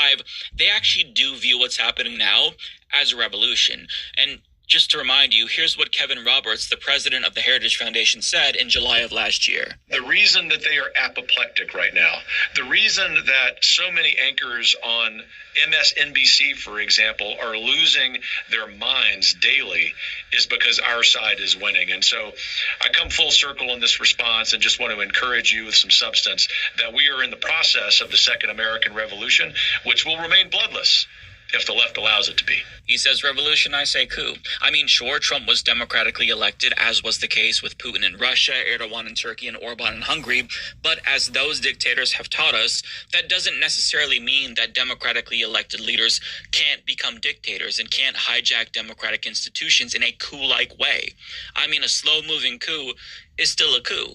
2025, they actually do view what's happening now as a revolution. And just to remind you, here's what Kevin Roberts, the president of the Heritage Foundation, said in July of last year. The reason that they are apoplectic right now, the reason that so many anchors on MSNBC, for example, are losing their minds daily is because our side is winning. And so I come full circle in this response and just want to encourage you with some substance that we are in the process of the Second American Revolution, which will remain bloodless if the left allows it to be. He says revolution, I say coup. I mean, sure, Trump was democratically elected, as was the case with Putin in Russia, Erdogan in Turkey, and Orban in Hungary. But as those dictators have taught us, that doesn't necessarily mean that democratically elected leaders can't become dictators and can't hijack democratic institutions in a coup-like way. I mean, a slow-moving coup is still a coup.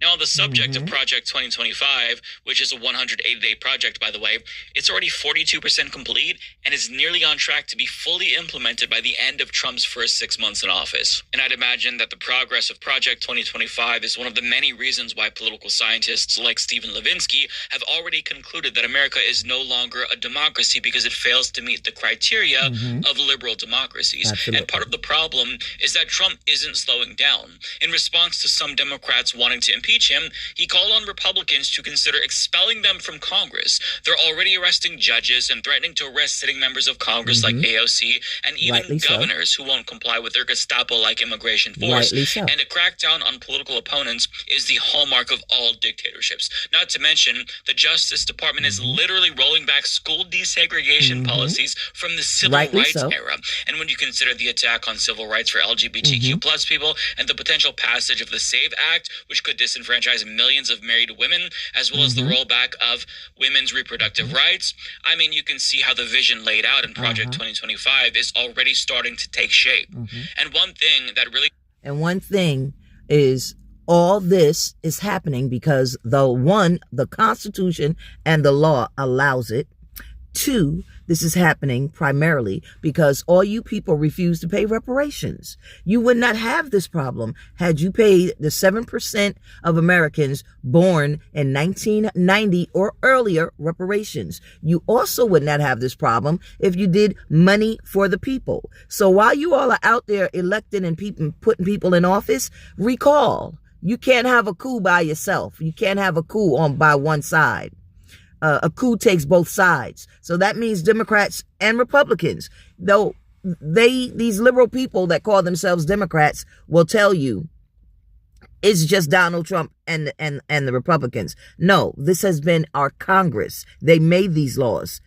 Now, on the subject of Project 2025, which is a 180-day project, by the way, it's already 42% complete and is nearly on track to be fully implemented by the end of Trump's first 6 months in office. And I'd imagine that the progress of Project 2025 is one of the many reasons why political scientists like Stephen Levinsky have already concluded that America is no longer a democracy because it fails to meet the criteria of liberal democracies. Absolutely. And part of the problem is that Trump isn't slowing down. In response to some Democrats wanting to impeach him, he called on Republicans to consider expelling them from Congress. They're already arresting judges and threatening to arrest sitting members of Congress like AOC and even Rightly governors who won't comply with their Gestapo-like immigration force. Rightly so. And a crackdown on political opponents is the hallmark of all dictatorships. Not to mention, the Justice Department is literally rolling back school desegregation policies from the civil Rightly rights so. era. And when you consider the attack on civil rights for LGBTQ plus people and the potential passage of the SAVE Act, which could disenfranchise millions of married women, as well as the rollback of women's reproductive rights, I mean, you can see how the vision laid out in Project 2025 is already starting to take shape. And one thing is all this is happening because the Constitution and the law allows it. 2, this is happening primarily because all you people refuse to pay reparations. You would not have this problem had you paid the 7% of Americans born in 1990 or earlier reparations. You also would not have this problem if you did money for the people. So while you all are out there electing and putting people in office, recall, you can't have a coup by yourself. You can't have a coup by one side. A coup takes both sides. So that means Democrats and Republicans, though these liberal people that call themselves Democrats will tell you it's just Donald Trump and the Republicans. No, this has been our Congress. They made these laws.